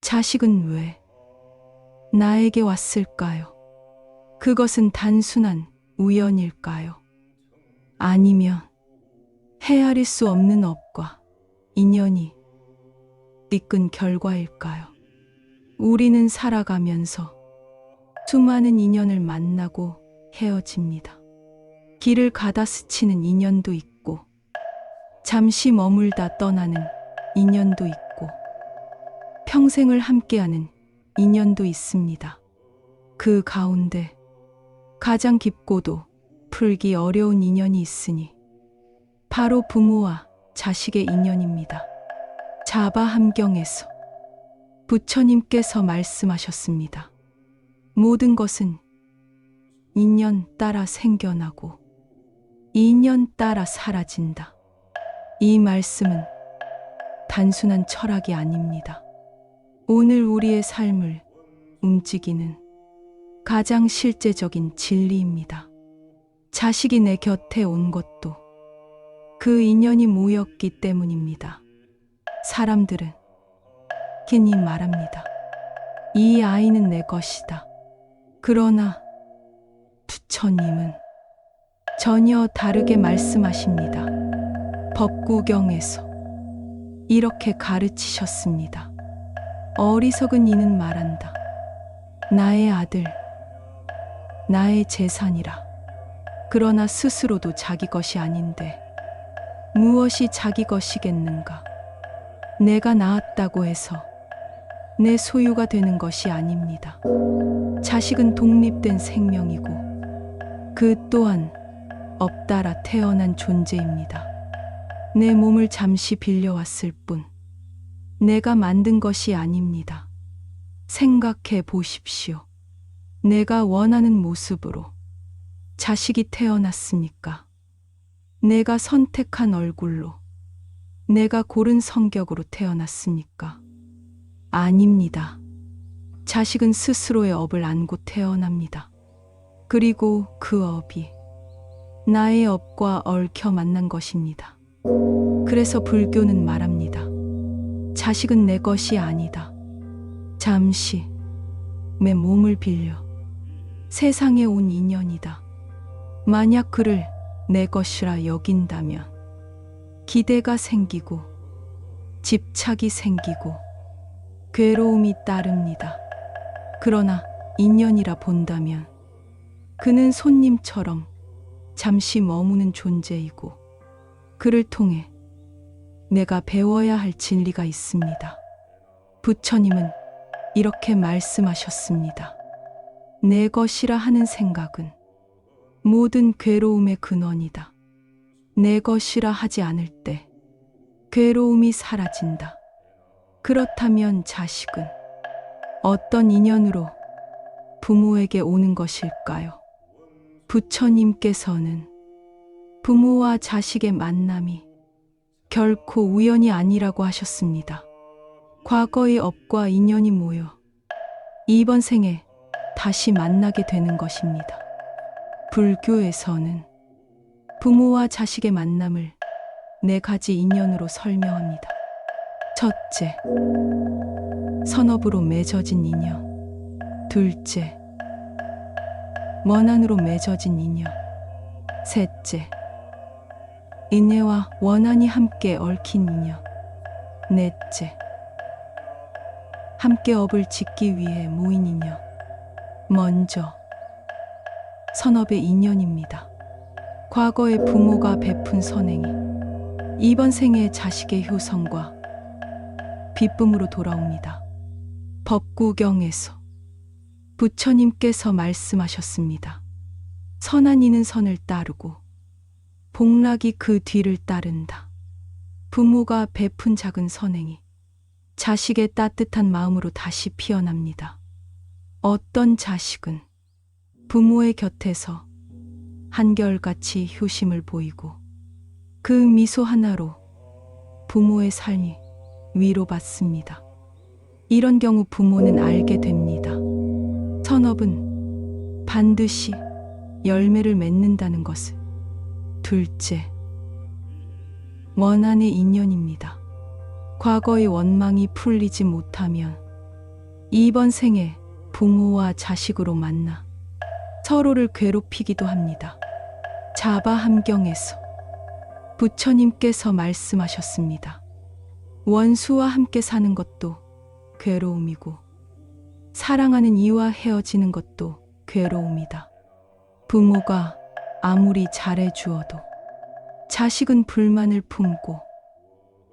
자식은 왜 나에게 왔을까요? 그것은 단순한 우연일까요? 아니면 헤아릴 수 없는 업과 인연이 이끈 결과일까요? 우리는 살아가면서 수많은 인연을 만나고 헤어집니다. 길을 가다 스치는 인연도 있고, 잠시 머물다 떠나는 인연도 있고, 평생을 함께하는 인연도 있습니다. 그 가운데 가장 깊고도 풀기 어려운 인연이 있으니 바로 부모와 자식의 인연입니다. 자바함경에서 부처님께서 말씀하셨습니다. 모든 것은 인연 따라 생겨나고 인연 따라 사라진다. 이 말씀은 단순한 철학이 아닙니다. 오늘 우리의 삶을 움직이는 가장 실제적인 진리입니다. 자식이 내 곁에 온 것도 그 인연이 모였기 때문입니다. 사람들은 괜히 말합니다. 이 아이는 내 것이다. 그러나 부처님은 전혀 다르게 말씀하십니다. 법구경에서 이렇게 가르치셨습니다. 어리석은 이는 말한다. 나의 아들, 나의 재산이라. 그러나 스스로도 자기 것이 아닌데 무엇이 자기 것이겠는가? 내가 낳았다고 해서 내 소유가 되는 것이 아닙니다. 자식은 독립된 생명이고 그 또한 업 따라 태어난 존재입니다. 내 몸을 잠시 빌려왔을 뿐 내가 만든 것이 아닙니다. 생각해 보십시오. 내가 원하는 모습으로 자식이 태어났습니까? 내가 선택한 얼굴로, 내가 고른 성격으로 태어났습니까? 아닙니다. 자식은 스스로의 업을 안고 태어납니다. 그리고 그 업이 나의 업과 얽혀 만난 것입니다. 그래서 불교는 말합니다. 자식은 내 것이 아니다. 잠시 내 몸을 빌려 세상에 온 인연이다. 만약 그를 내 것이라 여긴다면 기대가 생기고 집착이 생기고 괴로움이 따릅니다. 그러나 인연이라 본다면 그는 손님처럼 잠시 머무는 존재이고 그를 통해 내가 배워야 할 진리가 있습니다. 부처님은 이렇게 말씀하셨습니다. 내 것이라 하는 생각은 모든 괴로움의 근원이다. 내 것이라 하지 않을 때 괴로움이 사라진다. 그렇다면 자식은 어떤 인연으로 부모에게 오는 것일까요? 부처님께서는 부모와 자식의 만남이 결코 우연이 아니라고 하셨습니다. 과거의 업과 인연이 모여 이번 생에 다시 만나게 되는 것입니다. 불교에서는 부모와 자식의 만남을 4가지 인연으로 설명합니다. 첫째, 선업으로 맺어진 인연. 둘째, 원한으로 맺어진 인연. 셋째, 인애와 원한이 함께 얽힌 인연. 넷째, 함께 업을 짓기 위해 모인 인연. 먼저 선업의 인연입니다. 과거의 부모가 베푼 선행이 이번 생에 자식의 효성과 기쁨으로 돌아옵니다. 법구경에서 부처님께서 말씀하셨습니다. 선한 이는 선을 따르고 복락이 그 뒤를 따른다. 부모가 베푼 작은 선행이 자식의 따뜻한 마음으로 다시 피어납니다. 어떤 자식은 부모의 곁에서 한결같이 효심을 보이고 그 미소 하나로 부모의 삶이 위로받습니다. 이런 경우 부모는 알게 됩니다. 선업은 반드시 열매를 맺는다는 것을. 둘째, 원한의 인연입니다. 과거의 원망이 풀리지 못하면 이번 생에 부모와 자식으로 만나 서로를 괴롭히기도 합니다. 자바 함경에서 부처님께서 말씀하셨습니다. 원수와 함께 사는 것도 괴로움이고 사랑하는 이와 헤어지는 것도 괴로움이다. 부모가 아무리 잘해주어도 자식은 불만을 품고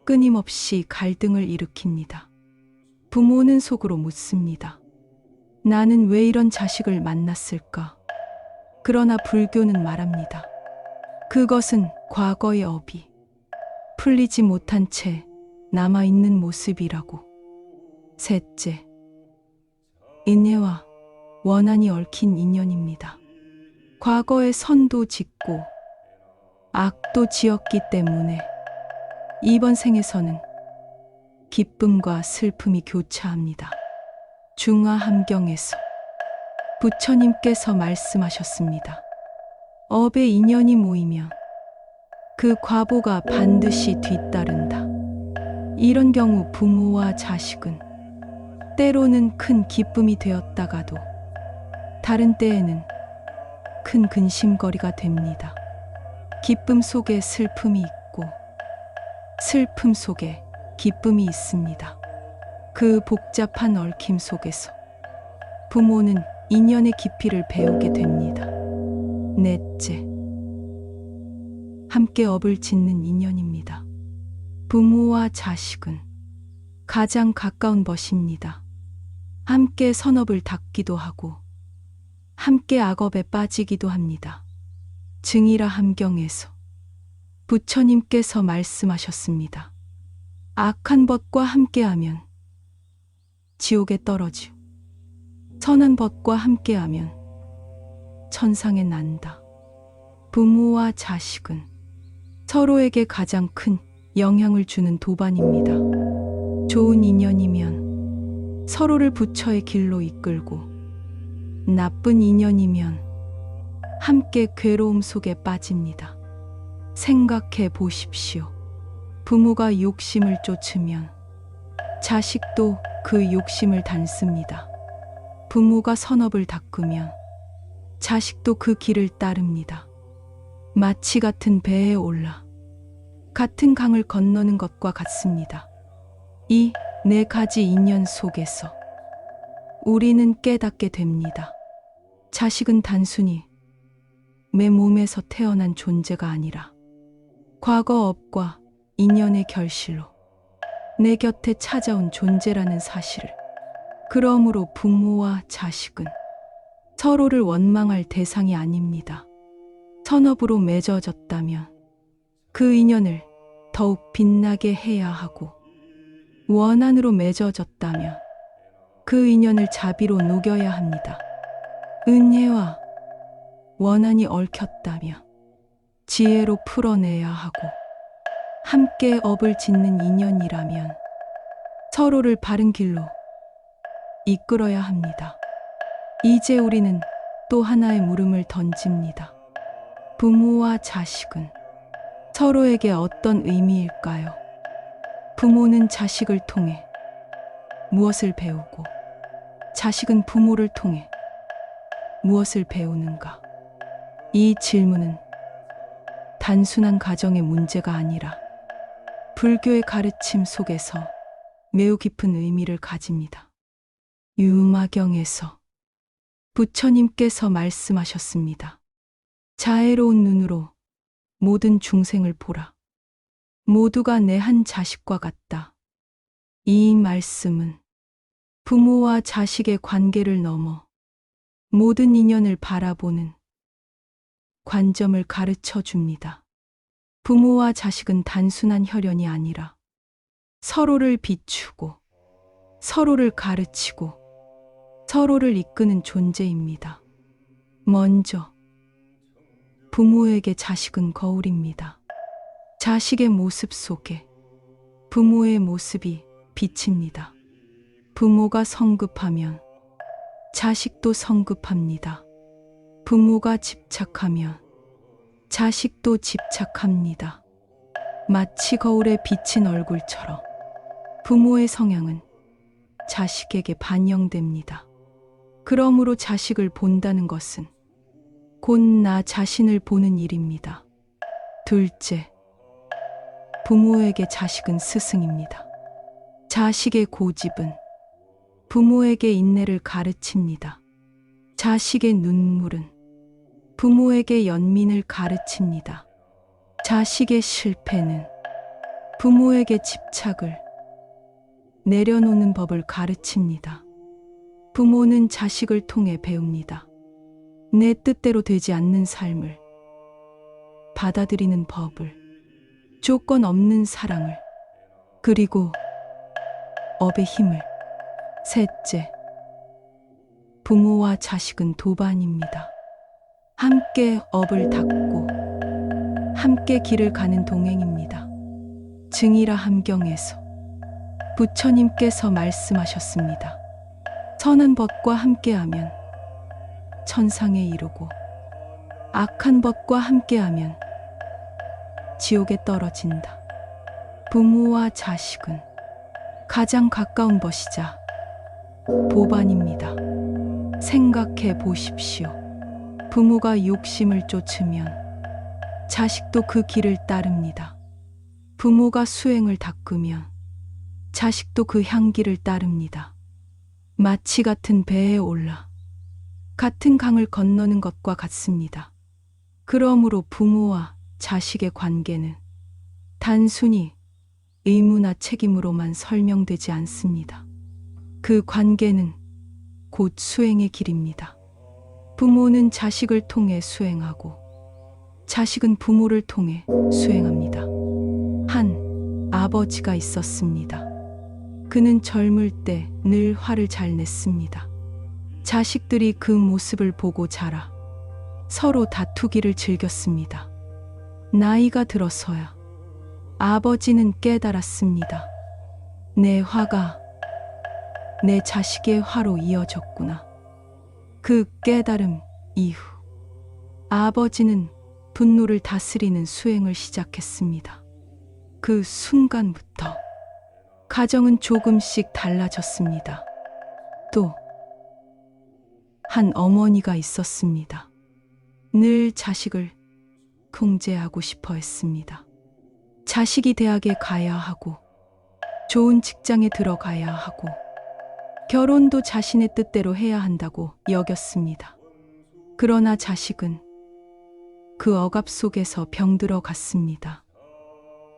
끊임없이 갈등을 일으킵니다. 부모는 속으로 묻습니다. 나는 왜 이런 자식을 만났을까? 그러나 불교는 말합니다. 그것은 과거의 업이 풀리지 못한 채 남아있는 모습이라고. 셋째, 인애와 원한이 얽힌 인연입니다. 과거에 선도 짓고 악도 지었기 때문에 이번 생에서는 기쁨과 슬픔이 교차합니다. 중화함경에서 부처님께서 말씀하셨습니다. 업의 인연이 모이면 그 과보가 반드시 뒤따른다. 이런 경우 부모와 자식은 때로는 큰 기쁨이 되었다가도 다른 때에는 큰 근심거리가 됩니다. 기쁨 속에 슬픔이 있고 슬픔 속에 기쁨이 있습니다. 그 복잡한 얽힘 속에서 부모는 인연의 깊이를 배우게 됩니다. 넷째, 함께 업을 짓는 인연입니다. 부모와 자식은 가장 가까운 벗입니다. 함께 선업을 닦기도 하고 함께 악업에 빠지기도 합니다. 증이라 함경에서 부처님께서 말씀하셨습니다. 악한 벗과 함께하면 지옥에 떨어지고 선한 벗과 함께하면 천상에 난다. 부모와 자식은 서로에게 가장 큰 영향을 주는 도반입니다. 좋은 인연이면 서로를 부처의 길로 이끌고 나쁜 인연이면 함께 괴로움 속에 빠집니다. 생각해 보십시오. 부모가 욕심을 쫓으면 자식도 그 욕심을 닮습니다. 부모가 선업을 닦으면 자식도 그 길을 따릅니다. 마치 같은 배에 올라 같은 강을 건너는 것과 같습니다. 이 네 가지 인연 속에서 우리는 깨닫게 됩니다. 자식은 단순히 내 몸에서 태어난 존재가 아니라 과거 업과 인연의 결실로 내 곁에 찾아온 존재라는 사실을. 그러므로 부모와 자식은 서로를 원망할 대상이 아닙니다. 선업으로 맺어졌다면 그 인연을 더욱 빛나게 해야 하고, 원한으로 맺어졌다면 그 인연을 자비로 녹여야 합니다. 은혜와 원한이 얽혔다면 지혜로 풀어내야 하고, 함께 업을 짓는 인연이라면 서로를 바른 길로 이끌어야 합니다. 이제 우리는 또 하나의 물음을 던집니다. 부모와 자식은 서로에게 어떤 의미일까요? 부모는 자식을 통해 무엇을 배우고 자식은 부모를 통해 무엇을 배우는가? 이 질문은 단순한 가정의 문제가 아니라 불교의 가르침 속에서 매우 깊은 의미를 가집니다. 유마경에서 부처님께서 말씀하셨습니다. 자애로운 눈으로 모든 중생을 보라. 모두가 내 한 자식과 같다. 이 말씀은 부모와 자식의 관계를 넘어 모든 인연을 바라보는 관점을 가르쳐 줍니다. 부모와 자식은 단순한 혈연이 아니라 서로를 비추고 서로를 가르치고 서로를 이끄는 존재입니다. 먼저 부모에게 자식은 거울입니다. 자식의 모습 속에 부모의 모습이 비칩니다. 부모가 성급하면 자식도 성급합니다. 부모가 집착하면 자식도 집착합니다. 마치 거울에 비친 얼굴처럼 부모의 성향은 자식에게 반영됩니다. 그러므로 자식을 본다는 것은 곧 나 자신을 보는 일입니다. 둘째, 부모에게 자식은 스승입니다. 자식의 고집은 부모에게 인내를 가르칩니다. 자식의 눈물은 부모에게 연민을 가르칩니다. 자식의 실패는 부모에게 집착을 내려놓는 법을 가르칩니다. 부모는 자식을 통해 배웁니다. 내 뜻대로 되지 않는 삶을 받아들이는 법을, 조건 없는 사랑을, 그리고 업의 힘을. 셋째, 부모와 자식은 도반입니다. 함께 업을 닦고 함께 길을 가는 동행입니다. 증이라 함경에서 부처님께서 말씀하셨습니다. 선한 법과 함께하면 천상에 이르고 악한 법과 함께하면 지옥에 떨어진다. 부모와 자식은 가장 가까운 것이자 보반입니다. 생각해 보십시오. 부모가 욕심을 쫓으면 자식도 그 길을 따릅니다. 부모가 수행을 닦으면 자식도 그 향기를 따릅니다. 마치 같은 배에 올라 같은 강을 건너는 것과 같습니다. 그러므로 부모와 자식의 관계는 단순히 의무나 책임으로만 설명되지 않습니다. 그 관계는 곧 수행의 길입니다. 부모는 자식을 통해 수행하고 자식은 부모를 통해 수행합니다. 한 아버지가 있었습니다. 그는 젊을 때 늘 화를 잘 냈습니다. 자식들이 그 모습을 보고 자라 서로 다투기를 즐겼습니다. 나이가 들어서야 아버지는 깨달았습니다. 내 화가 내 자식의 화로 이어졌구나. 그 깨달음 이후 아버지는 분노를 다스리는 수행을 시작했습니다. 그 순간부터 가정은 조금씩 달라졌습니다. 또 한 어머니가 있었습니다. 늘 자식을 통제하고 싶어 했습니다. 자식이 대학에 가야 하고 좋은 직장에 들어가야 하고 결혼도 자신의 뜻대로 해야 한다고 여겼습니다. 그러나 자식은 그 억압 속에서 병들어 갔습니다.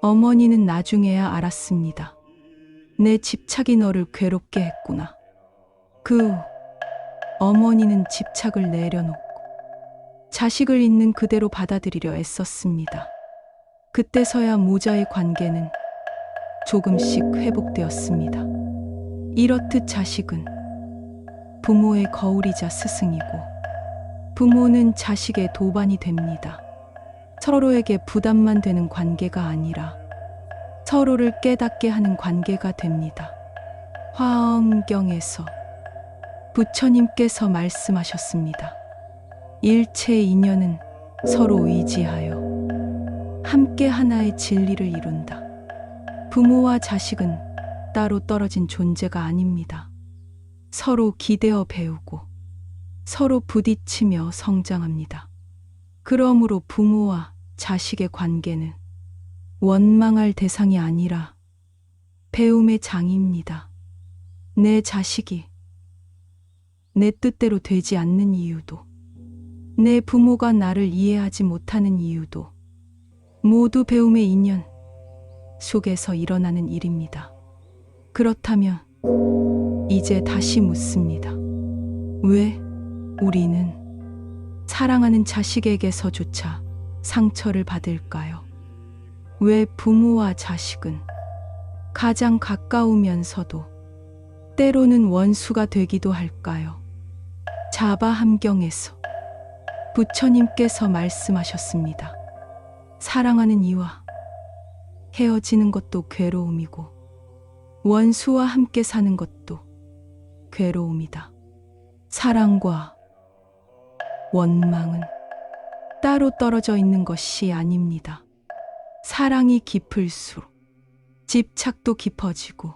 어머니는 나중에야 알았습니다. 내 집착이 너를 괴롭게 했구나. 그 후 어머니는 집착을 내려놓고 자식을 있는 그대로 받아들이려 애썼습니다. 그때서야 모자의 관계는 조금씩 회복되었습니다. 이렇듯 자식은 부모의 거울이자 스승이고 부모는 자식의 도반이 됩니다. 서로에게 부담만 되는 관계가 아니라 서로를 깨닫게 하는 관계가 됩니다. 화엄경에서 부처님께서 말씀하셨습니다. 일체의 인연은 서로 의지하여 함께 하나의 진리를 이룬다. 부모와 자식은 따로 떨어진 존재가 아닙니다. 서로 기대어 배우고 서로 부딪히며 성장합니다. 그러므로 부모와 자식의 관계는 원망할 대상이 아니라 배움의 장입니다. 내 자식이 내 뜻대로 되지 않는 이유도, 내 부모가 나를 이해하지 못하는 이유도 모두 배움의 인연 속에서 일어나는 일입니다. 그렇다면 이제 다시 묻습니다. 왜 우리는 사랑하는 자식에게서조차 상처를 받을까요? 왜 부모와 자식은 가장 가까우면서도 때로는 원수가 되기도 할까요? 자바함경에서 부처님께서 말씀하셨습니다. 사랑하는 이와 헤어지는 것도 괴로움이고 원수와 함께 사는 것도 괴로움이다. 사랑과 원망은 따로 떨어져 있는 것이 아닙니다. 사랑이 깊을수록 집착도 깊어지고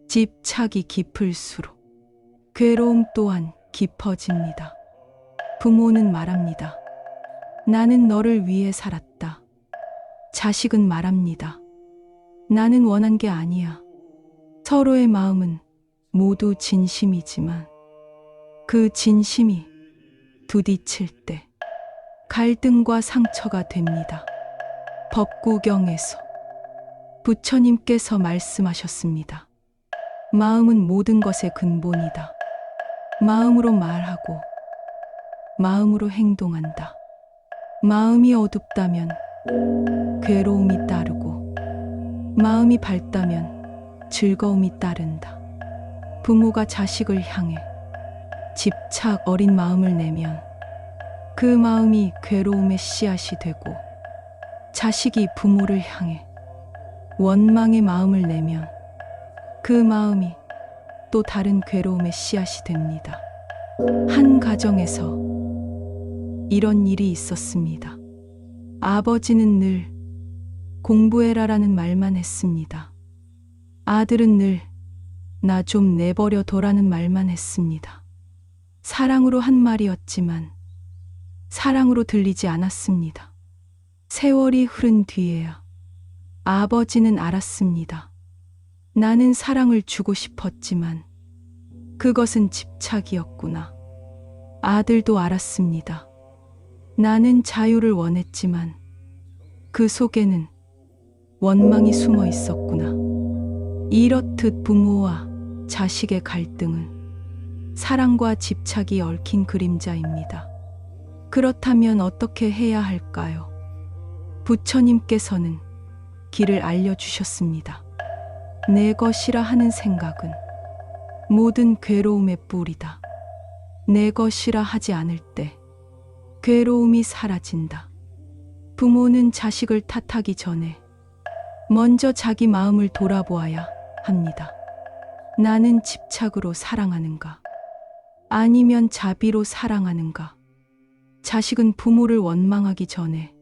집착이 깊을수록 괴로움 또한 깊어집니다. 부모는 말합니다. 나는 너를 위해 살았다. 자식은 말합니다. 나는 원한 게 아니야. 서로의 마음은 모두 진심이지만 그 진심이 부딪힐 때 갈등과 상처가 됩니다. 법구경에서 부처님께서 말씀하셨습니다. 마음은 모든 것의 근본이다. 마음으로 말하고 마음으로 행동한다. 마음이 어둡다면 괴로움이 따르고 마음이 밝다면 즐거움이 따른다. 부모가 자식을 향해 집착 어린 마음을 내면 그 마음이 괴로움의 씨앗이 되고 자식이 부모를 향해 원망의 마음을 내면 그 마음이 또 다른 괴로움의 씨앗이 됩니다. 한 가정에서 이런 일이 있었습니다. 아버지는 늘 공부해라라는 말만 했습니다. 아들은 늘 나 좀 내버려 둬라는 말만 했습니다. 사랑으로 한 말이었지만 사랑으로 들리지 않았습니다. 세월이 흐른 뒤에야 아버지는 알았습니다. 나는 사랑을 주고 싶었지만 그것은 집착이었구나. 아들도 알았습니다. 나는 자유를 원했지만 그 속에는 원망이 숨어 있었구나. 이렇듯 부모와 자식의 갈등은 사랑과 집착이 얽힌 그림자입니다. 그렇다면 어떻게 해야 할까요? 부처님께서는 길을 알려주셨습니다. 내 것이라 하는 생각은 모든 괴로움의 뿌리다. 내 것이라 하지 않을 때 괴로움이 사라진다. 부모는 자식을 탓하기 전에 먼저 자기 마음을 돌아보아야 합니다. 나는 집착으로 사랑하는가? 아니면 자비로 사랑하는가? 자식은 부모를 원망하기 전에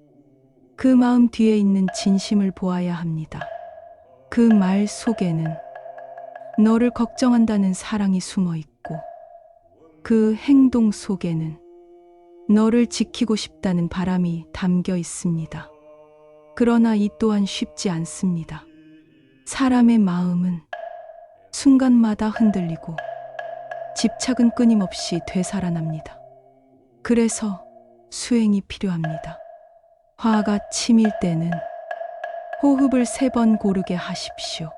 그 마음 뒤에 있는 진심을 보아야 합니다. 그 말 속에는 너를 걱정한다는 사랑이 숨어 있고 그 행동 속에는 너를 지키고 싶다는 바람이 담겨 있습니다. 그러나 이 또한 쉽지 않습니다. 사람의 마음은 순간마다 흔들리고 집착은 끊임없이 되살아납니다. 그래서 수행이 필요합니다. 화가 치밀 때는 호흡을 3번 고르게 하십시오.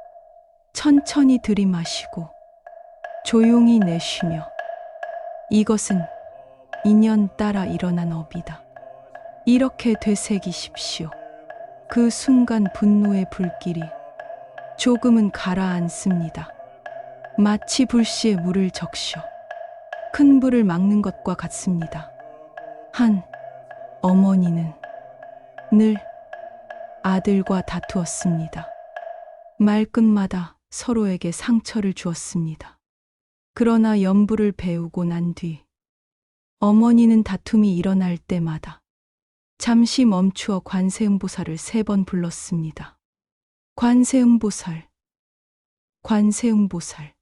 천천히 들이마시고 조용히 내쉬며 이것은 인연 따라 일어난 업이다. 이렇게 되새기십시오. 그 순간 분노의 불길이 조금은 가라앉습니다. 마치 불씨에 물을 적셔 큰 불을 막는 것과 같습니다. 한 어머니는 늘 아들과 다투었습니다. 말끝마다 서로에게 상처를 주었습니다. 그러나 연부를 배우고 난 뒤 어머니는 다툼이 일어날 때마다 잠시 멈추어 관세음보살을 3번 불렀습니다. 관세음보살, 관세음보살,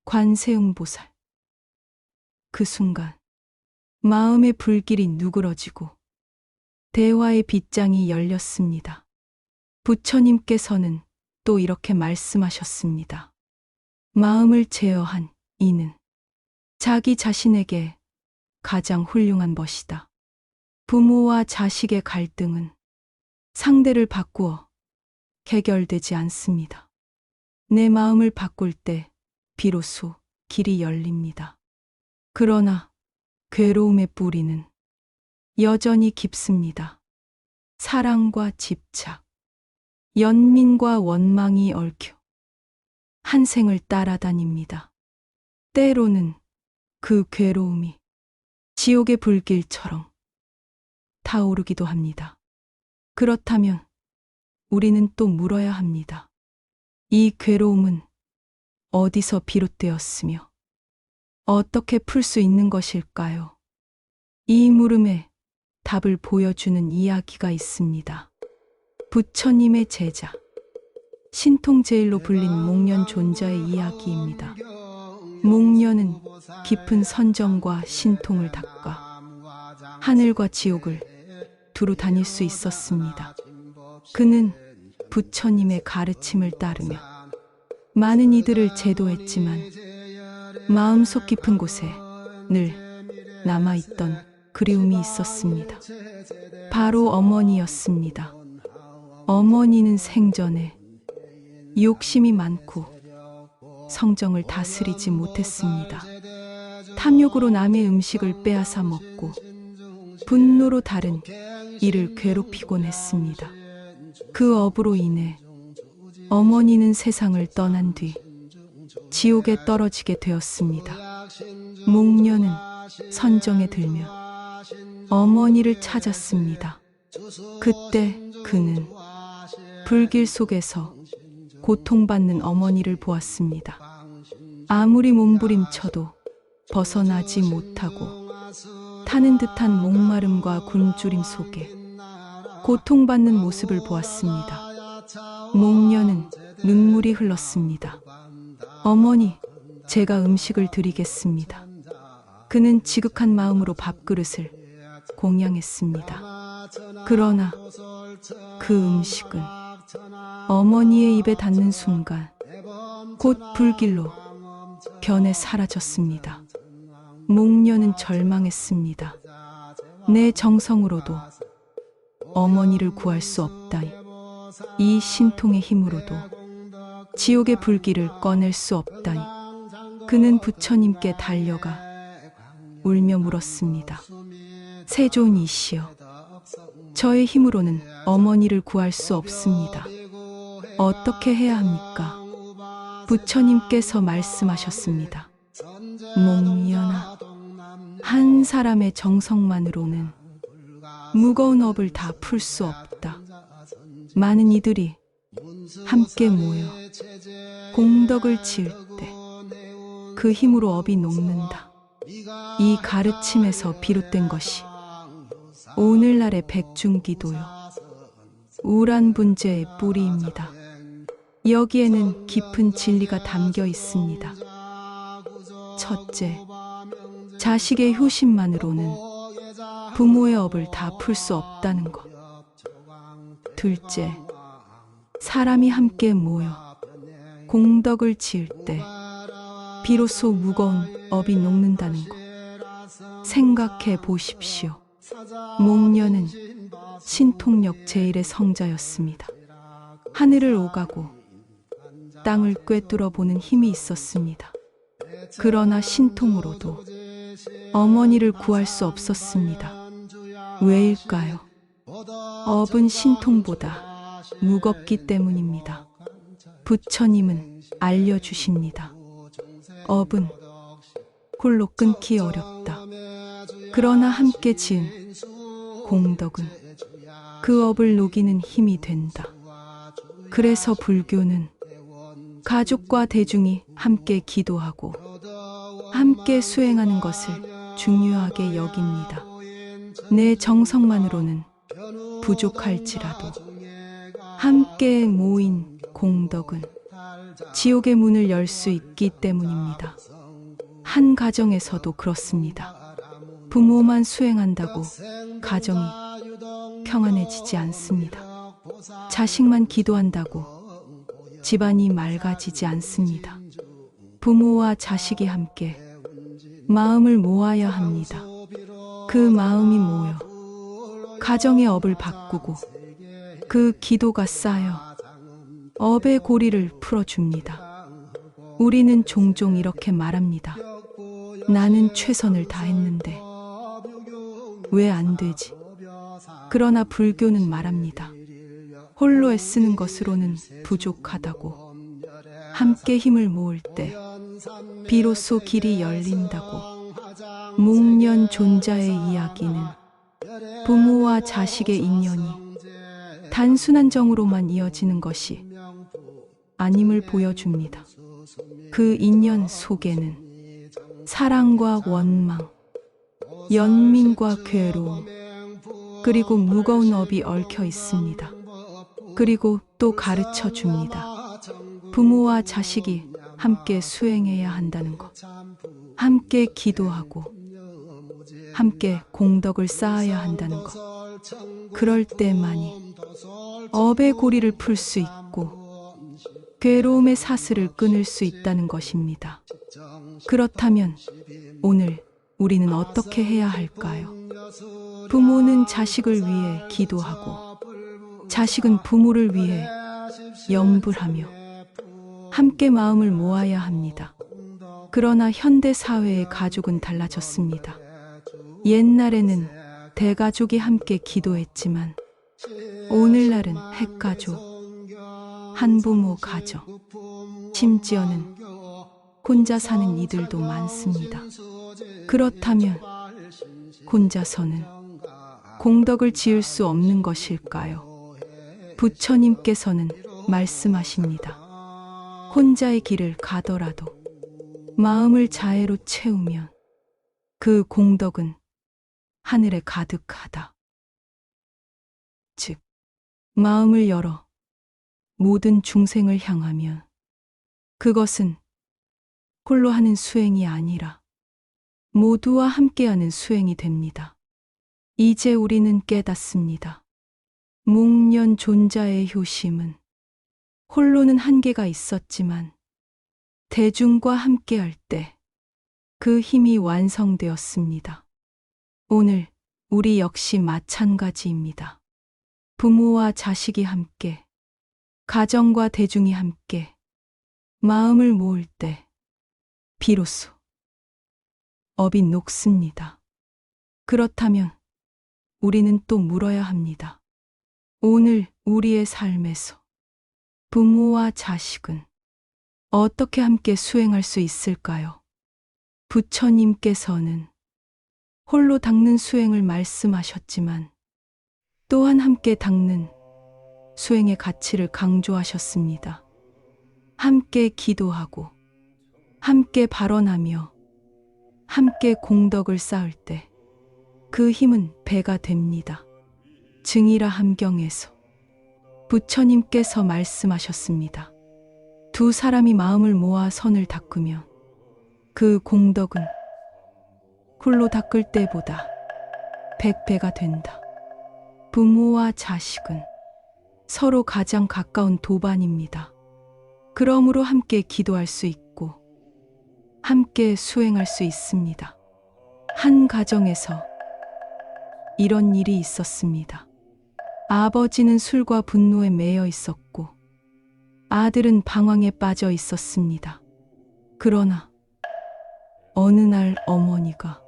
관세음보살. 그 순간 마음의 불길이 누그러지고 대화의 빗장이 열렸습니다. 부처님께서는 또 이렇게 말씀하셨습니다. 마음을 제어한 이는 자기 자신에게 가장 훌륭한 것이다. 부모와 자식의 갈등은 상대를 바꾸어 해결되지 않습니다. 내 마음을 바꿀 때 비로소 길이 열립니다. 그러나 괴로움의 뿌리는 여전히 깊습니다. 사랑과 집착, 연민과 원망이 얽혀 한 생을 따라다닙니다. 때로는 그 괴로움이 지옥의 불길처럼 타오르기도 합니다. 그렇다면 우리는 또 물어야 합니다. 이 괴로움은 어디서 비롯되었으며 어떻게 풀 수 있는 것일까요? 이 물음에 답을 보여주는 이야기가 있습니다. 부처님의 제자 신통제일로 불린 목련 존자의 이야기입니다. 목련은 깊은 선정과 신통을 닦아 하늘과 지옥을 두루 다닐 수 있었습니다. 그는 부처님의 가르침을 따르며 많은 이들을 제도했지만 마음속 깊은 곳에 늘 남아있던 그리움이 있었습니다. 바로 어머니였습니다. 어머니는 생전에 욕심이 많고 성정을 다스리지 못했습니다. 탐욕으로 남의 음식을 빼앗아 먹고 분노로 다른 이를 괴롭히곤 했습니다. 그 업으로 인해 어머니는 세상을 떠난 뒤 지옥에 떨어지게 되었습니다. 목련은 선정에 들며 어머니를 찾았습니다. 그때 그는 불길 속에서 고통받는 어머니를 보았습니다. 아무리 몸부림쳐도 벗어나지 못하고 타는 듯한 목마름과 굶주림 속에 고통받는 모습을 보았습니다. 목련은 눈물이 흘렀습니다. 어머니, 제가 음식을 드리겠습니다. 그는 지극한 마음으로 밥그릇을 공양했습니다. 그러나 그 음식은 어머니의 입에 닿는 순간 곧 불길로 변해 사라졌습니다. 목련은 절망했습니다. 내 정성으로도 어머니를 구할 수 없다니, 이 신통의 힘으로도 지옥의 불길을 꺼낼 수 없다니. 그는 부처님께 달려가 울며 물었습니다. 세존이시여, 저의 힘으로는 어머니를 구할 수 없습니다. 어떻게 해야 합니까? 부처님께서 말씀하셨습니다. 목련아, 한 사람의 정성만으로는 무거운 업을 다 풀 수 없다. 많은 이들이 함께 모여 공덕을 지을 때 그 힘으로 업이 녹는다. 이 가르침에서 비롯된 것이 오늘날의 백중기도요, 우란분재의 뿌리입니다. 여기에는 깊은 진리가 담겨 있습니다. 첫째, 자식의 효심만으로는 부모의 업을 다 풀 수 없다는 것. 둘째, 사람이 함께 모여 공덕을 지을 때 비로소 무거운 업이 녹는다는 것. 생각해 보십시오. 목련은 신통력 제1의 성자였습니다. 하늘을 오가고 땅을 꿰뚫어 보는 힘이 있었습니다. 그러나 신통으로도 어머니를 구할 수 없었습니다. 왜일까요? 업은 신통보다 무겁기 때문입니다. 부처님은 알려주십니다. 업은 홀로 끊기 어렵다. 그러나 함께 지은 공덕은 그 업을 녹이는 힘이 된다. 그래서 불교는 가족과 대중이 함께 기도하고 함께 수행하는 것을 중요하게 여깁니다. 내 정성만으로는 부족할지라도 함께 모인 공덕은 지옥의 문을 열 수 있기 때문입니다. 한 가정에서도 그렇습니다. 부모만 수행한다고 가정이 평안해지지 않습니다. 자식만 기도한다고 집안이 맑아지지 않습니다. 부모와 자식이 함께 마음을 모아야 합니다. 그 마음이 모여 가정의 업을 바꾸고 그 기도가 쌓여 업의 고리를 풀어줍니다. 우리는 종종 이렇게 말합니다. 나는 최선을 다했는데 왜 안 되지? 그러나 불교는 말합니다. 홀로 애쓰는 것으로는 부족하다고. 함께 힘을 모을 때 비로소 길이 열린다고. 목련 존자의 이야기는 부모와 자식의 인연이 단순한 정으로만 이어지는 것이 아님을 보여줍니다. 그 인연 속에는 사랑과 원망, 연민과 괴로움, 그리고 무거운 업이 얽혀 있습니다. 그리고 또 가르쳐 줍니다. 부모와 자식이 함께 수행해야 한다는 것. 함께 기도하고 함께 공덕을 쌓아야 한다는 것. 그럴 때만이 업의 고리를 풀 수 있고 괴로움의 사슬을 끊을 수 있다는 것입니다. 그렇다면 오늘 우리는 어떻게 해야 할까요? 부모는 자식을 위해 기도하고 자식은 부모를 위해 염불하며 함께 마음을 모아야 합니다. 그러나 현대 사회의 가족은 달라졌습니다. 옛날에는 대가족이 함께 기도했지만 오늘날은 핵가족, 한부모 가정, 심지어는 혼자 사는 이들도 많습니다. 그렇다면 혼자서는 공덕을 지을 수 없는 것일까요? 부처님께서는 말씀하십니다. 혼자의 길을 가더라도 마음을 자애로 채우면 그 공덕은 하늘에 가득하다. 즉, 마음을 열어 모든 중생을 향하면 그것은 홀로 하는 수행이 아니라 모두와 함께하는 수행이 됩니다. 이제 우리는 깨닫습니다. 목련 존자의 효심은 홀로는 한계가 있었지만 대중과 함께할 때 그 힘이 완성되었습니다. 오늘 우리 역시 마찬가지입니다. 부모와 자식이 함께, 가정과 대중이 함께 마음을 모을 때 비로소 업이 녹습니다. 그렇다면 우리는 또 물어야 합니다. 오늘 우리의 삶에서 부모와 자식은 어떻게 함께 수행할 수 있을까요? 부처님께서는 홀로 닦는 수행을 말씀하셨지만 또한 함께 닦는 수행의 가치를 강조하셨습니다. 함께 기도하고 함께 발언하며 함께 공덕을 쌓을 때 그 힘은 배가 됩니다. 증이라 함경에서 부처님께서 말씀하셨습니다. 두 사람이 마음을 모아 선을 닦으면 그 공덕은 홀로 닦을 때보다 100배가 된다. 부모와 자식은 서로 가장 가까운 도반입니다. 그러므로 함께 기도할 수 있고 함께 수행할 수 있습니다. 한 가정에서 이런 일이 있었습니다. 아버지는 술과 분노에 매여 있었고 아들은 방황에 빠져 있었습니다. 그러나 어느 날 어머니가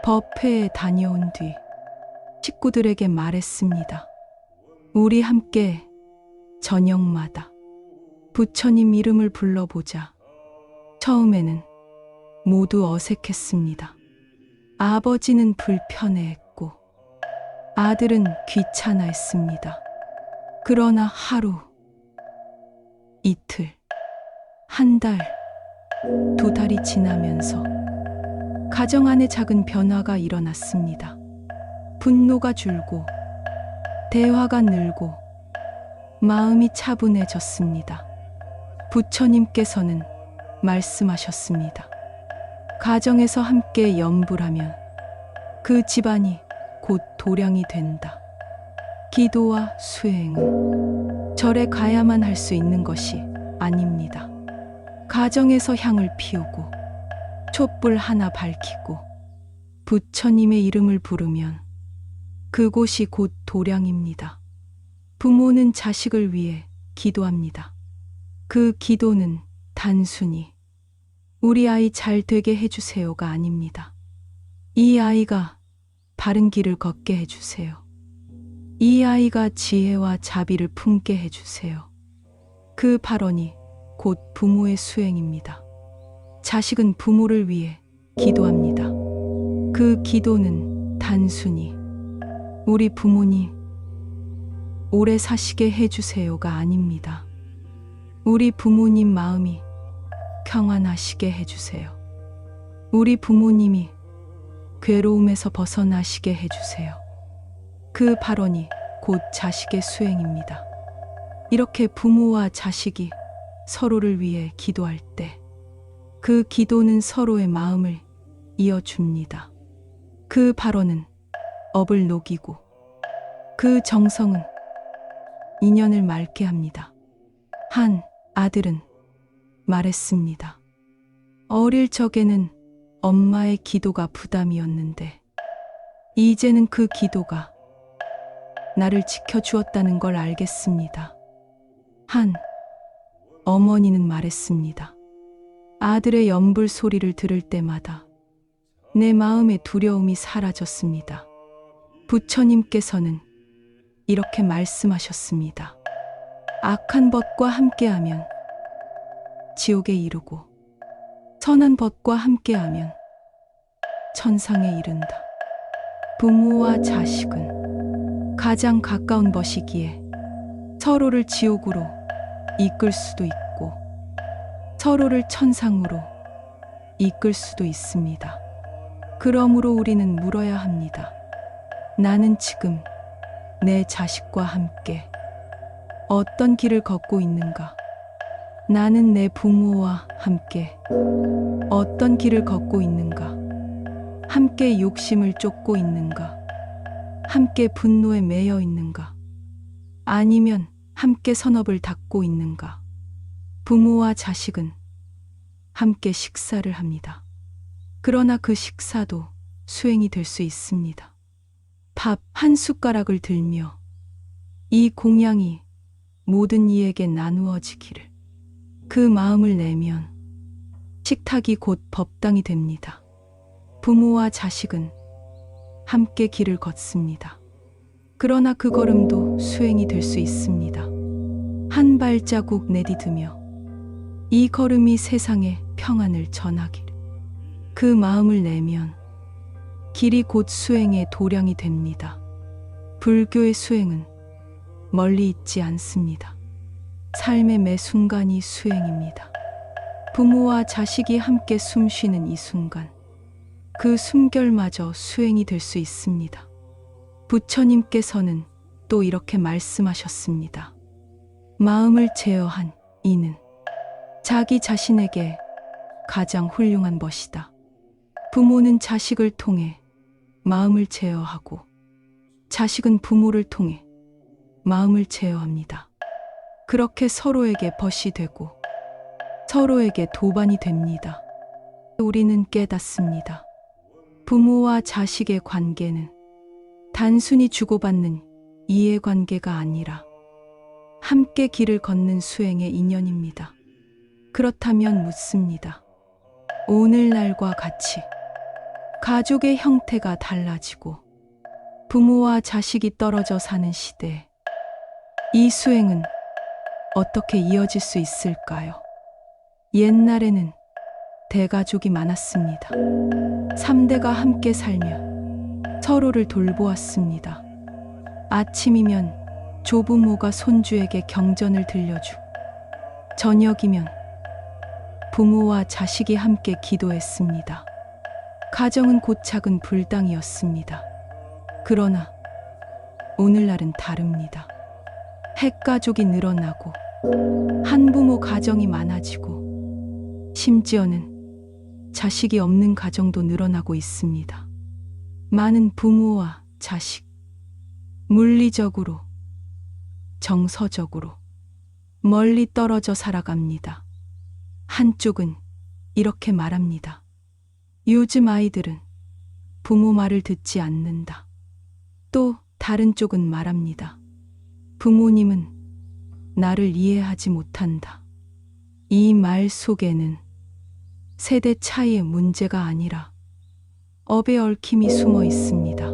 법회에 다녀온 뒤 식구들에게 말했습니다. 우리 함께 저녁마다 부처님 이름을 불러보자. 처음에는 모두 어색했습니다. 아버지는 불편해했고 아들은 귀찮아했습니다. 그러나 하루, 이틀, 한 달, 두 달이 지나면서 가정 안에 작은 변화가 일어났습니다. 분노가 줄고 대화가 늘고 마음이 차분해졌습니다. 부처님께서는 말씀하셨습니다. 가정에서 함께 염불하면 그 집안이 곧 도량이 된다. 기도와 수행은 절에 가야만 할 수 있는 것이 아닙니다. 가정에서 향을 피우고 촛불 하나 밝히고 부처님의 이름을 부르면 그곳이 곧 도량입니다. 부모는 자식을 위해 기도합니다. 그 기도는 단순히 우리 아이 잘 되게 해주세요가 아닙니다. 이 아이가 바른 길을 걷게 해주세요. 이 아이가 지혜와 자비를 품게 해주세요. 그 발언이 곧 부모의 수행입니다. 자식은 부모를 위해 기도합니다. 그 기도는 단순히 우리 부모님 오래 사시게 해주세요가 아닙니다. 우리 부모님 마음이 평안하시게 해주세요. 우리 부모님이 괴로움에서 벗어나시게 해주세요. 그 발언이 곧 자식의 수행입니다. 이렇게 부모와 자식이 서로를 위해 기도할 때 그 기도는 서로의 마음을 이어줍니다. 그 발언은 업을 녹이고 그 정성은 인연을 맑게 합니다. 한 아들은 말했습니다. 어릴 적에는 엄마의 기도가 부담이었는데 이제는 그 기도가 나를 지켜주었다는 걸 알겠습니다. 한 어머니는 말했습니다. 아들의 연불 소리를 들을 때마다 내 마음의 두려움이 사라졌습니다. 부처님께서는 이렇게 말씀하셨습니다. 악한 법과 함께하면 지옥에 이르고 선한 법과 함께하면 천상에 이른다. 부모와 자식은 가장 가까운 것이기에 서로를 지옥으로 이끌 수도 있고 서로를 천상으로 이끌 수도 있습니다. 그러므로 우리는 물어야 합니다. 나는 지금 내 자식과 함께 어떤 길을 걷고 있는가? 나는 내 부모와 함께 어떤 길을 걷고 있는가? 함께 욕심을 쫓고 있는가? 함께 분노에 매여 있는가? 아니면 함께 선업을 닦고 있는가? 부모와 자식은 함께 식사를 합니다. 그러나 그 식사도 수행이 될 수 있습니다. 밥 한 숟가락을 들며 이 공양이 모든 이에게 나누어지기를 그 마음을 내면 식탁이 곧 법당이 됩니다. 부모와 자식은 함께 길을 걷습니다. 그러나 그 걸음도 수행이 될 수 있습니다. 한 발자국 내디디며 이 걸음이 세상에 평안을 전하기를 그 마음을 내면 길이 곧 수행의 도량이 됩니다. 불교의 수행은 멀리 있지 않습니다. 삶의 매 순간이 수행입니다. 부모와 자식이 함께 숨 쉬는 이 순간, 그 숨결마저 수행이 될 수 있습니다. 부처님께서는 또 이렇게 말씀하셨습니다. 마음을 제어한 이는 자기 자신에게 가장 훌륭한 것이다. 부모는 자식을 통해 마음을 제어하고 자식은 부모를 통해 마음을 제어합니다. 그렇게 서로에게 벗이 되고 서로에게 도반이 됩니다. 우리는 깨닫습니다. 부모와 자식의 관계는 단순히 주고받는 이해관계가 아니라 함께 길을 걷는 수행의 인연입니다. 그렇다면 묻습니다. 오늘날과 같이 가족의 형태가 달라지고 부모와 자식이 떨어져 사는 시대에 이 수행은 어떻게 이어질 수 있을까요? 옛날에는 대가족이 많았습니다. 3대가 함께 살며 서로를 돌보았습니다. 아침이면 조부모가 손주에게 경전을 들려주고 저녁이면 부모와 자식이 함께 기도했습니다. 가정은 곧 작은 불당이었습니다. 그러나 오늘날은 다릅니다. 핵가족이 늘어나고 한부모 가정이 많아지고 심지어는 자식이 없는 가정도 늘어나고 있습니다. 많은 부모와 자식, 물리적으로, 정서적으로 멀리 떨어져 살아갑니다. 한쪽은 이렇게 말합니다. 요즘 아이들은 부모 말을 듣지 않는다. 또 다른 쪽은 말합니다. 부모님은 나를 이해하지 못한다. 이 말 속에는 세대 차이의 문제가 아니라 업의 얽힘이 숨어 있습니다.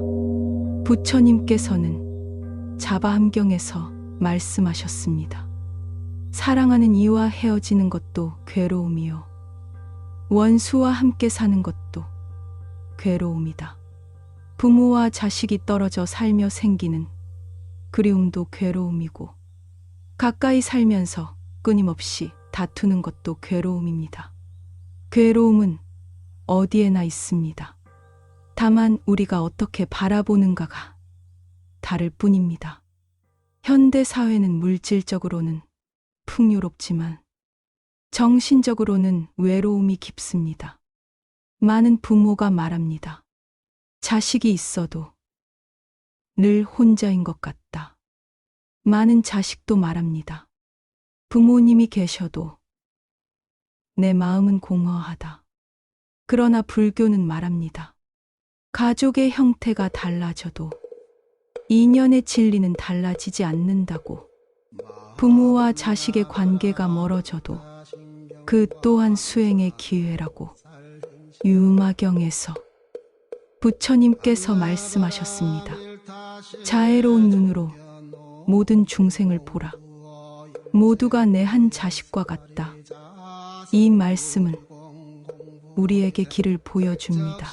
부처님께서는 자바함경에서 말씀하셨습니다. 사랑하는 이와 헤어지는 것도 괴로움이요. 원수와 함께 사는 것도 괴로움이다. 부모와 자식이 떨어져 살며 생기는 그리움도 괴로움이고 가까이 살면서 끊임없이 다투는 것도 괴로움입니다. 괴로움은 어디에나 있습니다. 다만 우리가 어떻게 바라보는가가 다를 뿐입니다. 현대 사회는 물질적으로는 풍요롭지만 정신적으로는 외로움이 깊습니다. 많은 부모가 말합니다. 자식이 있어도 늘 혼자인 것 같다. 많은 자식도 말합니다. 부모님이 계셔도 내 마음은 공허하다. 그러나 불교는 말합니다. 가족의 형태가 달라져도 인연의 진리는 달라지지 않는다고. 부모와 자식의 관계가 멀어져도 그 또한 수행의 기회라고. 유마경에서 부처님께서 말씀하셨습니다. 자애로운 눈으로 모든 중생을 보라. 모두가 내 한 자식과 같다. 이 말씀은 우리에게 길을 보여줍니다.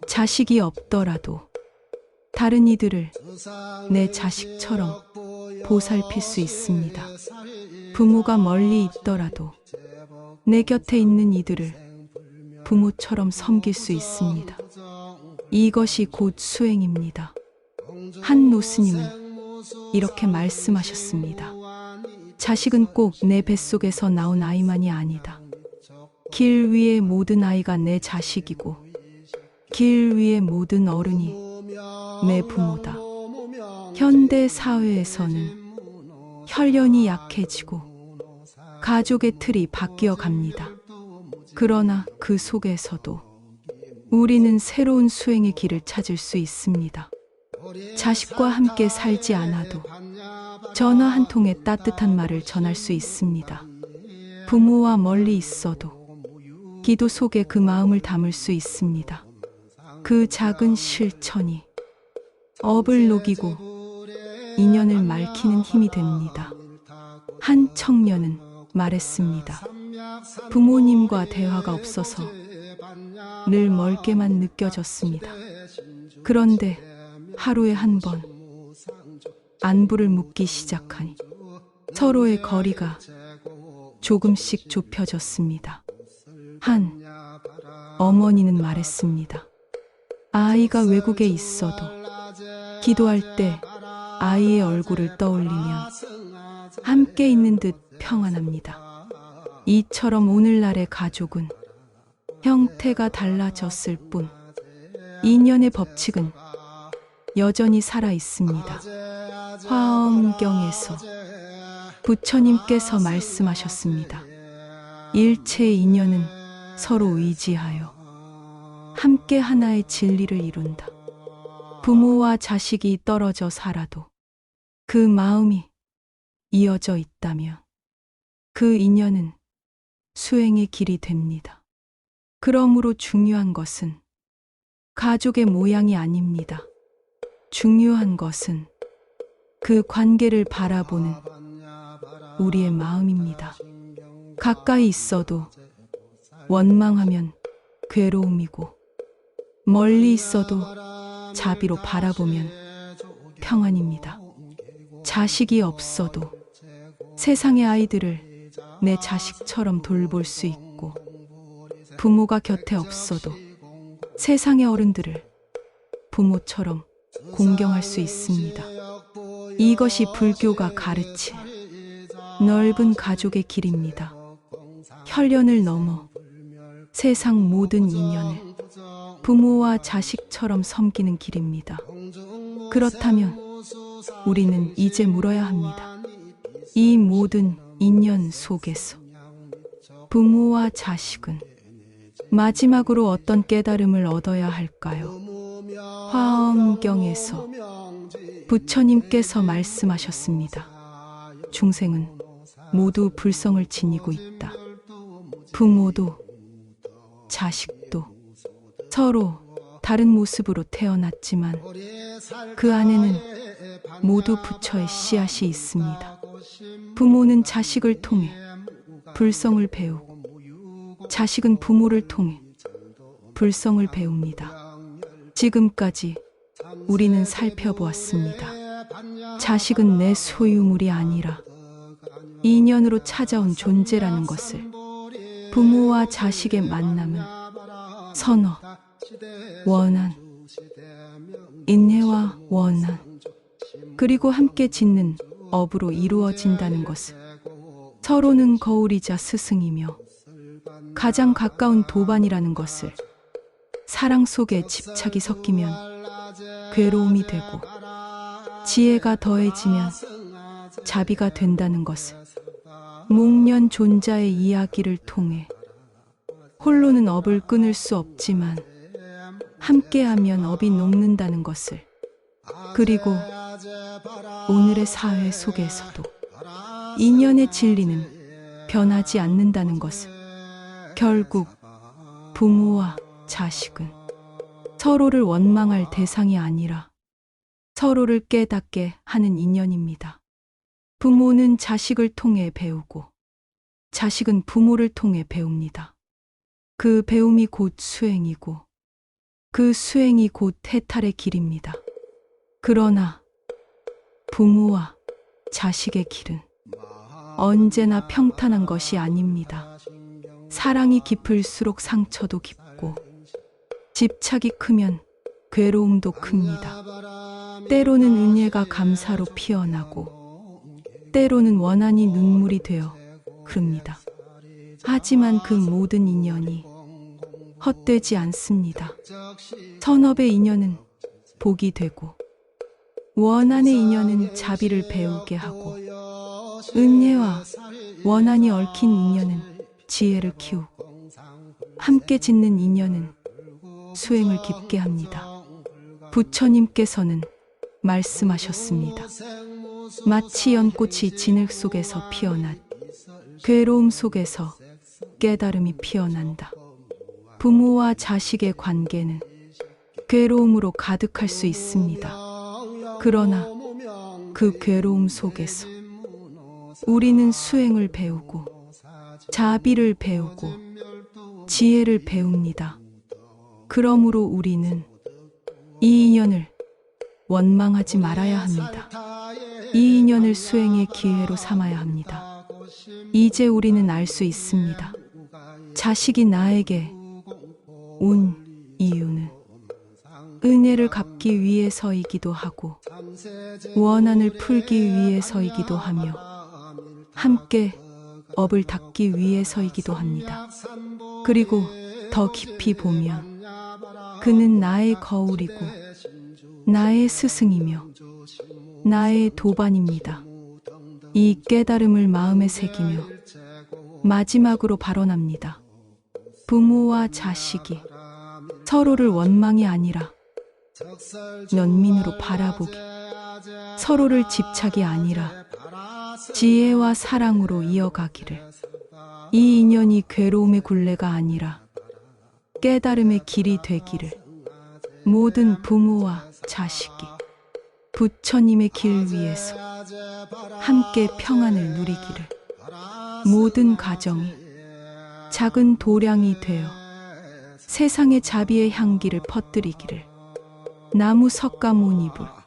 자식이 없더라도 다른 이들을 내 자식처럼 보살필 수 있습니다. 부모가 멀리 있더라도 내 곁에 있는 이들을 부모처럼 섬길 수 있습니다. 이것이 곧 수행입니다. 한 노스님은 이렇게 말씀하셨습니다. 자식은 꼭 내 뱃속에서 나온 아이만이 아니다. 길 위의 모든 아이가 내 자식이고 길 위의 모든 어른이 내 부모다. 현대 사회에서는 혈연이 약해지고 가족의 틀이 바뀌어 갑니다. 그러나 그 속에서도 우리는 새로운 수행의 길을 찾을 수 있습니다. 자식과 함께 살지 않아도 전화 한 통에 따뜻한 말을 전할 수 있습니다. 부모와 멀리 있어도 기도 속에 그 마음을 담을 수 있습니다. 그 작은 실천이 업을 녹이고 인연을 맑히는 힘이 됩니다. 한 청년은 말했습니다. 부모님과 대화가 없어서 늘 멀게만 느껴졌습니다. 그런데 하루에 한 번 안부를 묻기 시작하니 서로의 거리가 조금씩 좁혀졌습니다. 한 어머니는 말했습니다. 아이가 외국에 있어도 기도할 때 아이의 얼굴을 떠올리면 함께 있는 듯 평안합니다. 이처럼 오늘날의 가족은 형태가 달라졌을 뿐 인연의 법칙은 여전히 살아 있습니다. 화엄경에서 부처님께서 말씀하셨습니다. 일체의 인연은 서로 의지하여 함께 하나의 진리를 이룬다. 부모와 자식이 떨어져 살아도 그 마음이 이어져 있다면 그 인연은 수행의 길이 됩니다. 그러므로 중요한 것은 가족의 모양이 아닙니다. 중요한 것은 그 관계를 바라보는 우리의 마음입니다. 가까이 있어도 원망하면 괴로움이고 멀리 있어도 자비로 바라보면 평안입니다. 자식이 없어도 세상의 아이들을 내 자식처럼 돌볼 수 있고 부모가 곁에 없어도 세상의 어른들을 부모처럼 공경할 수 있습니다. 이것이 불교가 가르칠 넓은 가족의 길입니다. 혈연을 넘어 세상 모든 인연을 부모와 자식처럼 섬기는 길입니다. 그렇다면 우리는 이제 물어야 합니다. 이 모든 인연 속에서 부모와 자식은 마지막으로 어떤 깨달음을 얻어야 할까요? 화엄경에서 부처님께서 말씀하셨습니다. 중생은 모두 불성을 지니고 있다. 부모도 자식도 서로 다른 모습으로 태어났지만 그 안에는 모두 부처의 씨앗이 있습니다. 부모는 자식을 통해 불성을 배우고 자식은 부모를 통해 불성을 배웁니다. 지금까지 우리는 살펴보았습니다. 자식은 내 소유물이 아니라 인연으로 찾아온 존재라는 것을. 부모와 자식의 만남은 선어, 원한, 인내와 원한, 그리고 함께 짓는 업으로 이루어진다는 것을 서로는 거울이자 스승이며 가장 가까운 도반이라는 것을, 사랑 속에 집착이 섞이면 괴로움이 되고 지혜가 더해지면 자비가 된다는 것을, 목련 존자의 이야기를 통해 홀로는 업을 끊을 수 없지만 함께하면 업이 녹는다는 것을, 그리고 오늘의 사회 속에서도 인연의 진리는 변하지 않는다는 것을, 결국 부모와 자식은 서로를 원망할 대상이 아니라 서로를 깨닫게 하는 인연입니다. 부모는 자식을 통해 배우고 자식은 부모를 통해 배웁니다. 그 배움이 곧 수행이고 그 수행이 곧 해탈의 길입니다. 그러나 부모와 자식의 길은 언제나 평탄한 것이 아닙니다. 사랑이 깊을수록 상처도 깊고 집착이 크면 괴로움도 큽니다. 때로는 은혜가 감사로 피어나고 때로는 원한이 눈물이 되어 흐릅니다. 하지만 그 모든 인연이 헛되지 않습니다. 선업의 인연은 복이 되고 원한의 인연은 자비를 배우게 하고 은혜와 원한이 얽힌 인연은 지혜를 키우고 함께 짓는 인연은 수행을 깊게 합니다. 부처님께서는 말씀하셨습니다. 마치 연꽃이 진흙 속에서 피어난 괴로움 속에서 깨달음이 피어난다. 부모와 자식의 관계는 괴로움으로 가득할 수 있습니다. 그러나 그 괴로움 속에서 우리는 수행을 배우고 자비를 배우고 지혜를 배웁니다. 그러므로 우리는 이 인연을 원망하지 말아야 합니다. 이 인연을 수행의 기회로 삼아야 합니다. 이제 우리는 알 수 있습니다. 자식이 나에게 온 이유는 은혜를 갚기 위해서이기도 하고 원한을 풀기 위해서이기도 하며 함께 업을 닦기 위해서이기도 합니다. 그리고 더 깊이 보면 그는 나의 거울이고 나의 스승이며 나의 도반입니다. 이 깨달음을 마음에 새기며 마지막으로 발언합니다. 부모와 자식이 서로를 원망이 아니라 연민으로 바라보기, 서로를 집착이 아니라 지혜와 사랑으로 이어가기를, 이 인연이 괴로움의 굴레가 아니라 깨달음의 길이 되기를, 모든 부모와 자식이 부처님의 길 위에서 함께 평안을 누리기를, 모든 가정이 작은 도량이 되어 세상의 자비의 향기를 퍼뜨리기를, 나무 석가모니불